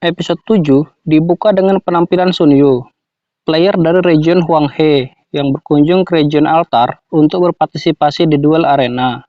Episode 7 dibuka dengan penampilan Sun Yu, player dari region Huanghe yang berkunjung ke region altar untuk berpartisipasi di duel arena.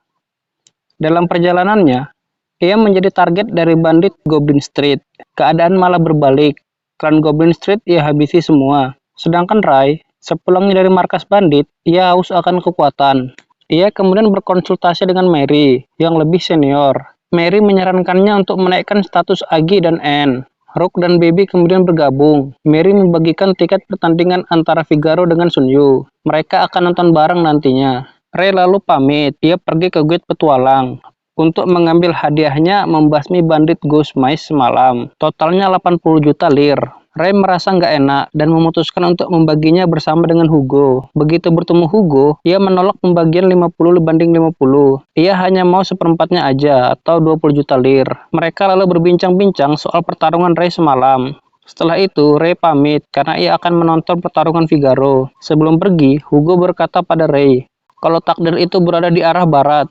Dalam perjalanannya, ia menjadi target dari bandit Goblin Street. Keadaan malah berbalik. Klan Goblin Street ia habisi semua. Sedangkan Rai, sepulangnya dari markas bandit, ia haus akan kekuatan. Ia kemudian berkonsultasi dengan Mary yang lebih senior. Mary menyarankannya untuk menaikkan status Agi dan Anne. Rook dan Baby kemudian bergabung. Mary membagikan tiket pertandingan antara Figaro dengan Sun Yu. Mereka akan nonton bareng nantinya. Ray lalu pamit. Ia pergi ke guild petualang untuk mengambil hadiahnya membasmi bandit Ghost Mice semalam. Totalnya 80 juta lir. Ray merasa nggak enak dan memutuskan untuk membaginya bersama dengan Hugo. Begitu bertemu Hugo, ia menolak pembagian 50/50. Ia hanya mau seperempatnya aja atau 20 juta lir. Mereka lalu berbincang-bincang soal pertarungan Ray semalam. Setelah itu, Ray pamit karena ia akan menonton pertarungan Figaro. Sebelum pergi, Hugo berkata pada Ray, kalau takdir itu berada di arah barat.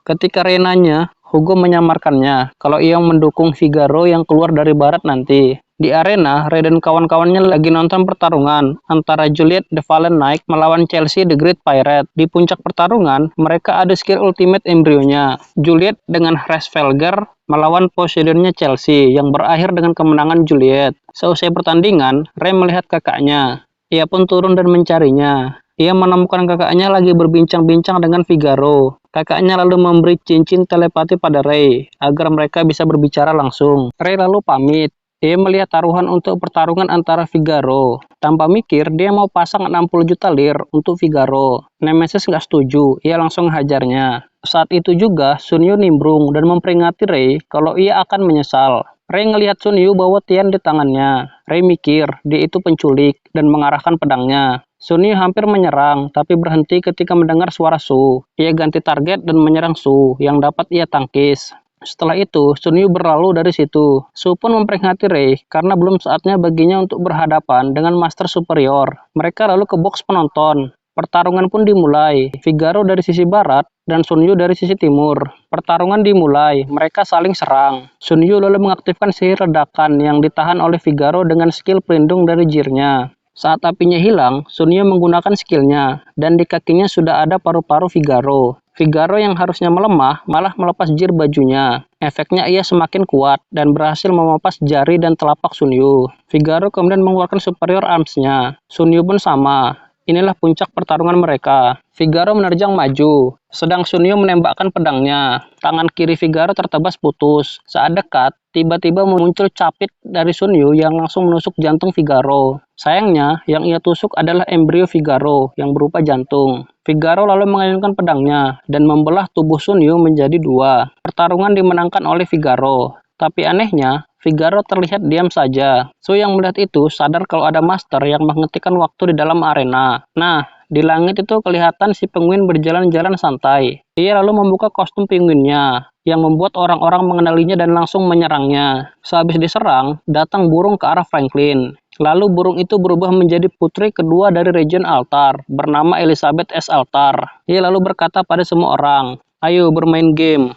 Ketika Ray nanya, Hugo menyamarkannya kalau ia mendukung Figaro yang keluar dari barat nanti. Di arena, Ray dan kawan-kawannya lagi nonton pertarungan antara Juliet the Fallen Knight melawan Chelsea the Great Pirate. Di puncak pertarungan, mereka ada skill ultimate embryo-nya. Juliet dengan Hraesvelgr melawan Poseidonnya Chelsea yang berakhir dengan kemenangan Juliet. Seusai pertandingan, Ray melihat kakaknya. Ia pun turun dan mencarinya. Ia menemukan kakaknya lagi berbincang-bincang dengan Figaro. Kakaknya lalu memberi cincin telepati pada Ray agar mereka bisa berbicara langsung. Ray lalu pamit. Dia melihat taruhan untuk pertarungan antara Figaro. Tanpa mikir, dia mau pasang 60 juta lir untuk Figaro. Nemesis nggak setuju, ia langsung hajarnya. Saat itu juga, Sun Yu nimbrung dan memperingati Ray kalau ia akan menyesal. Ray ngelihat Sun Yu bawa tian di tangannya. Ray mikir, dia itu penculik dan mengarahkan pedangnya. Sun Yu hampir menyerang, tapi berhenti ketika mendengar suara Su. Ia ganti target dan menyerang Su, yang dapat ia tangkis. Setelah itu, Sun Yu berlalu dari situ. Su pun memperingati Ray karena belum saatnya baginya untuk berhadapan dengan Master Superior. Mereka lalu ke box penonton. Pertarungan pun dimulai. Figaro dari sisi barat dan Sun Yu dari sisi timur. Pertarungan dimulai. Mereka saling serang. Sun Yu lalu mengaktifkan sihir ledakan yang ditahan oleh Figaro dengan skill pelindung dari jirnya. Saat apinya hilang, Sun Yu menggunakan skillnya, dan di kakinya sudah ada paru-paru Figaro. Figaro yang harusnya melemah malah melepas jir bajunya. Efeknya ia semakin kuat dan berhasil memampas jari dan telapak Sun Yu. Figaro kemudian mengeluarkan superior arms-nya. Sun Yu pun sama. Inilah puncak pertarungan mereka. Figaro menerjang maju, sedang Sun Yu menembakkan pedangnya. Tangan kiri Figaro tertebas putus. Saat dekat, tiba-tiba muncul capit dari Sun Yu yang langsung menusuk jantung Figaro. Sayangnya, yang ia tusuk adalah embrio Figaro yang berupa jantung. Figaro lalu mengayunkan pedangnya dan membelah tubuh Sun Yu menjadi dua. Pertarungan dimenangkan oleh Figaro. Tapi anehnya, Figaro terlihat diam saja. Su yang melihat itu sadar kalau ada master yang menghentikan waktu di dalam arena. Nah, di langit itu kelihatan si penguin berjalan-jalan santai. Ia lalu membuka kostum penguinnya, yang membuat orang-orang mengenalinya dan langsung menyerangnya. Sehabis diserang, datang burung ke arah Franklin. Lalu burung itu berubah menjadi putri kedua dari region altar, bernama Elizabeth S. Altar. Ia lalu berkata pada semua orang, ayo bermain game.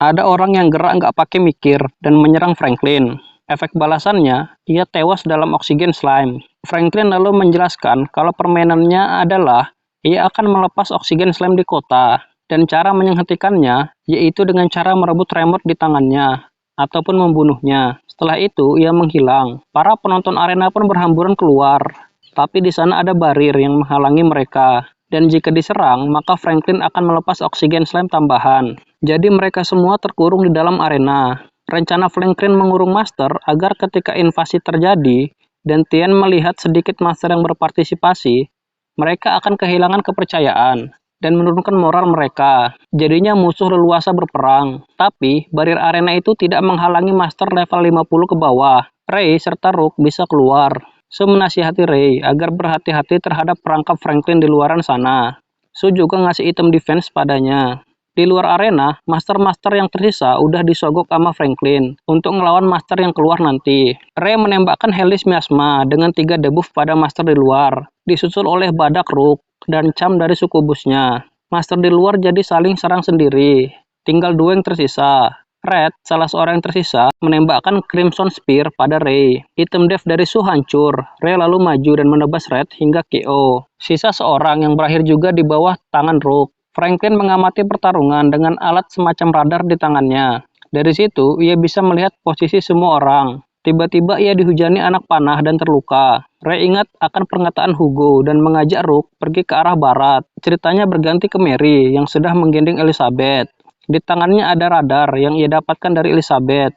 Ada orang yang gerak nggak pakai mikir dan menyerang Franklin. Efek balasannya, ia tewas dalam oksigen slime. Franklin lalu menjelaskan kalau permainannya adalah ia akan melepas oksigen slime di kota, dan cara menghentikannya yaitu dengan cara merebut remote di tangannya ataupun membunuhnya. Setelah itu, ia menghilang. Para penonton arena pun berhamburan keluar, tapi di sana ada barir yang menghalangi mereka. Dan jika diserang, maka Franklin akan melepas oksigen slime tambahan. Jadi mereka semua terkurung di dalam arena. Rencana Franklin mengurung Master agar ketika invasi terjadi, dan Tian melihat sedikit Master yang berpartisipasi, mereka akan kehilangan kepercayaan dan menurunkan moral mereka. Jadinya musuh leluasa berperang. Tapi, barir arena itu tidak menghalangi Master level 50 ke bawah. Ray serta Rook bisa keluar. Su menasihati Ray agar berhati-hati terhadap perangkap Franklin di luaran sana. Su juga ngasih item defense padanya. Di luar arena, master-master yang tersisa udah disogok sama Franklin untuk ngelawan master yang keluar nanti. Ray menembakkan Hellish Miasma dengan 3 debuff pada master di luar, disusul oleh Badak Rook dan Cham dari suku busnya. Master di luar jadi saling serang sendiri. Tinggal 2 yang tersisa. Red, salah seorang yang tersisa, menembakkan Crimson Spear pada Ray. Item dev dari Sue hancur. Ray lalu maju dan menebas Red hingga KO. Sisa seorang yang berakhir juga di bawah tangan Rook. Franklin mengamati pertarungan dengan alat semacam radar di tangannya. Dari situ, ia bisa melihat posisi semua orang. Tiba-tiba ia dihujani anak panah dan terluka. Ray ingat akan pernyataan Hugo dan mengajak Rook pergi ke arah barat. Ceritanya berganti ke Mary yang sedang menggendong Elizabeth. Di tangannya ada radar yang ia dapatkan dari Elizabeth.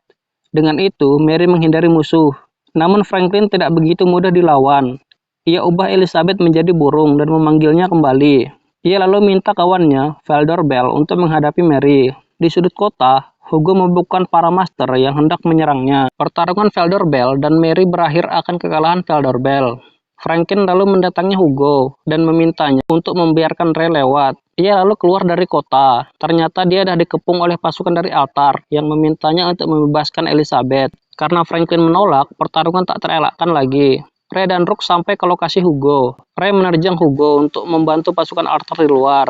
Dengan itu, Mary menghindari musuh. Namun Franklin tidak begitu mudah dilawan. Ia ubah Elizabeth menjadi burung dan memanggilnya kembali. Ia lalu minta kawannya, Valdor Bell, untuk menghadapi Mary. Di sudut kota, Hugo membubuhkan para master yang hendak menyerangnya. Pertarungan Valdor Bell dan Mary berakhir akan kekalahan Valdor Bell. Franklin lalu mendatangi Hugo dan memintanya untuk membiarkan Ray lewat. Ia lalu keluar dari kota. Ternyata dia dah dikepung oleh pasukan dari altar yang memintanya untuk membebaskan Elizabeth. Karena Franklin menolak, pertarungan tak terelakkan lagi. Ray dan Rook sampai ke lokasi Hugo. Ray menerjang Hugo untuk membantu pasukan altar di luar.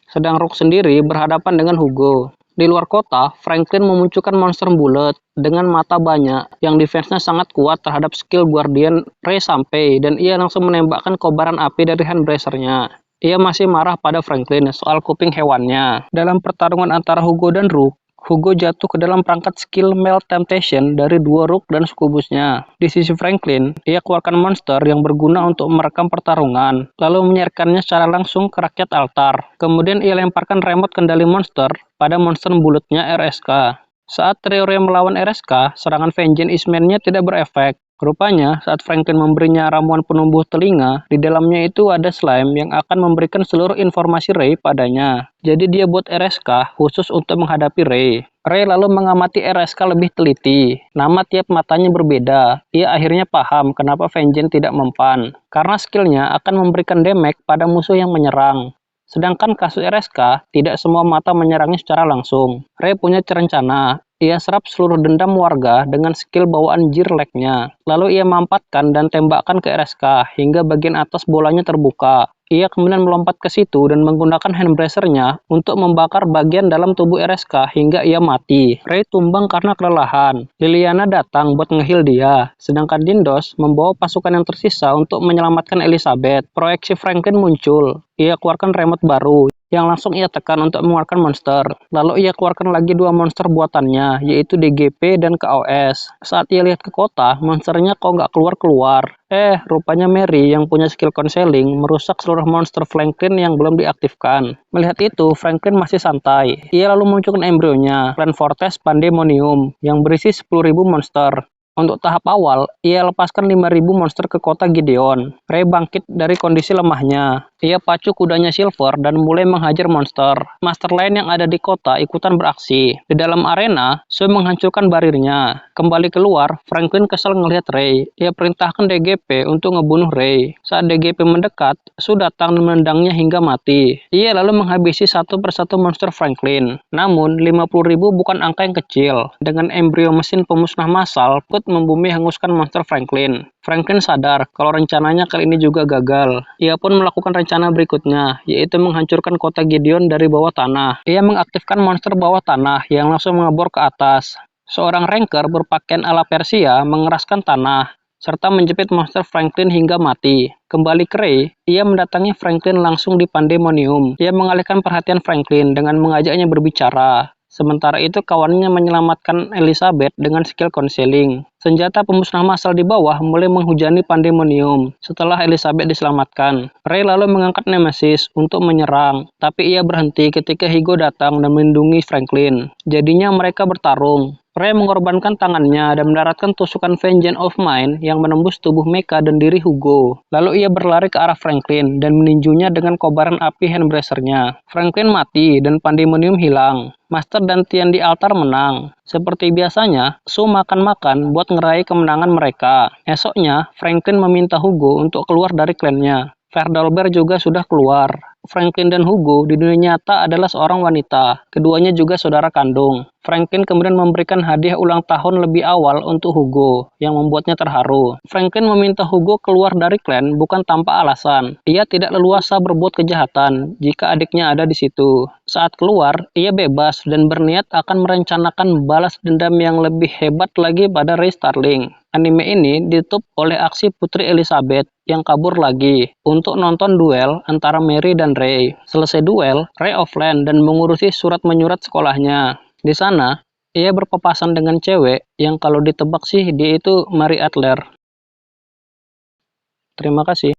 Sedang Rook sendiri berhadapan dengan Hugo. Di luar kota, Franklin memunculkan monster bulat dengan mata banyak yang defense-nya sangat kuat terhadap skill Guardian Ray sampai dan ia langsung menembakkan kobaran api dari handbracer-nya. Ia masih marah pada Franklin soal kuping hewannya. Dalam pertarungan antara Hugo dan Rook, Hugo jatuh ke dalam perangkat skill Melt Temptation dari dua Rook dan sukubusnya. Di sisi Franklin, ia keluarkan monster yang berguna untuk merekam pertarungan, lalu menyiarkannya secara langsung ke rakyat altar. Kemudian ia lemparkan remote kendali monster pada monster bulatnya RSK. Saat trio Ray melawan RSK, serangan Vengeance Eastman-nya tidak berefek. Rupanya, saat Franklin memberinya ramuan penumbuh telinga, di dalamnya itu ada slime yang akan memberikan seluruh informasi Ray padanya. Jadi dia buat RSK khusus untuk menghadapi Ray. Ray lalu mengamati RSK lebih teliti. Nama tiap matanya berbeda. Ia akhirnya paham kenapa Vengeance tidak mempan. Karena skillnya akan memberikan damage pada musuh yang menyerang. Sedangkan kasus RSK, tidak semua mata menyerangnya secara langsung. Ray punya rencana. Ia serap seluruh dendam warga dengan skill bawaan Jirlek-nya. Lalu ia mampatkan dan tembakkan ke RSK hingga bagian atas bolanya terbuka. Ia kemudian melompat ke situ dan menggunakan handbracer-nya untuk membakar bagian dalam tubuh RSK hingga ia mati. Ray tumbang karena kelelahan. Liliana datang buat nge-heal dia, sedangkan Dindos membawa pasukan yang tersisa untuk menyelamatkan Elizabeth. Proyeksi Franklin muncul. Ia keluarkan remote baru yang langsung ia tekan untuk mengeluarkan monster. Lalu ia keluarkan lagi dua monster buatannya, yaitu DGP dan KOS. Saat ia lihat ke kota, monsternya kok nggak keluar-keluar. Rupanya Mary yang punya skill counseling merusak seluruh monster Franklin yang belum diaktifkan. Melihat itu, Franklin masih santai. Ia lalu munculkan embrionya, Clan Fortress Pandemonium, yang berisi 10.000 monster. Untuk tahap awal, ia lepaskan 5.000 monster ke kota Gideon. Ray bangkit dari kondisi lemahnya. Ia pacu kudanya Silver dan mulai menghajar monster. Master lain yang ada di kota ikutan beraksi. Di dalam arena, Sue menghancurkan barirnya. Kembali keluar, Franklin kesal ngelihat Ray. Ia perintahkan DGP untuk ngebunuh Ray. Saat DGP mendekat, Sue datang dan menendangnya hingga mati. Ia lalu menghabisi satu persatu monster Franklin. Namun, 50.000 bukan angka yang kecil. Dengan embrio mesin pemusnah massal, membumi hanguskan monster Franklin. Franklin sadar kalau rencananya kali ini juga gagal. Ia pun melakukan rencana berikutnya, yaitu menghancurkan kota Gideon dari bawah tanah. Ia mengaktifkan monster bawah tanah yang langsung mengebor ke atas. Seorang ranker berpakaian ala Persia mengeraskan tanah, serta menjepit monster Franklin hingga mati. Kembali ke Ray, ia mendatangi Franklin langsung di Pandemonium. Ia mengalihkan perhatian Franklin dengan mengajaknya berbicara. Sementara itu kawannya menyelamatkan Elizabeth dengan skill counseling. Senjata pemusnah massal di bawah mulai menghujani Pandemonium setelah Elizabeth diselamatkan. Ray lalu mengangkat Nemesis untuk menyerang, tapi ia berhenti ketika Hugo datang dan melindungi Franklin. Jadinya mereka bertarung. Ray mengorbankan tangannya dan mendaratkan tusukan Vengeance of Mine yang menembus tubuh Mecha dan diri Hugo. Lalu ia berlari ke arah Franklin dan meninjunya dengan kobaran api handbracer-nya. Franklin mati dan Pandemonium hilang. Master dan Tian di altar menang. Seperti biasanya, Sue makan-makan buat ngeraih kemenangan mereka. Esoknya, Franklin meminta Hugo untuk keluar dari klannya. Verdolber juga sudah keluar. Franklin dan Hugo di dunia nyata adalah seorang wanita. Keduanya juga saudara kandung. Franklin kemudian memberikan hadiah ulang tahun lebih awal untuk Hugo, yang membuatnya terharu. Franklin meminta Hugo keluar dari klan bukan tanpa alasan. Ia tidak leluasa berbuat kejahatan jika adiknya ada di situ. Saat keluar, ia bebas dan berniat akan merencanakan balas dendam yang lebih hebat lagi pada Ray Starling. Anime ini ditutup oleh aksi Putri Elizabeth yang kabur lagi untuk nonton duel antara Mary dan Ray. Selesai duel, Ray offline dan mengurusi surat menyurat sekolahnya. Di sana, ia berpapasan dengan cewek yang kalau ditebak sih dia itu Mary Adler. Terima kasih.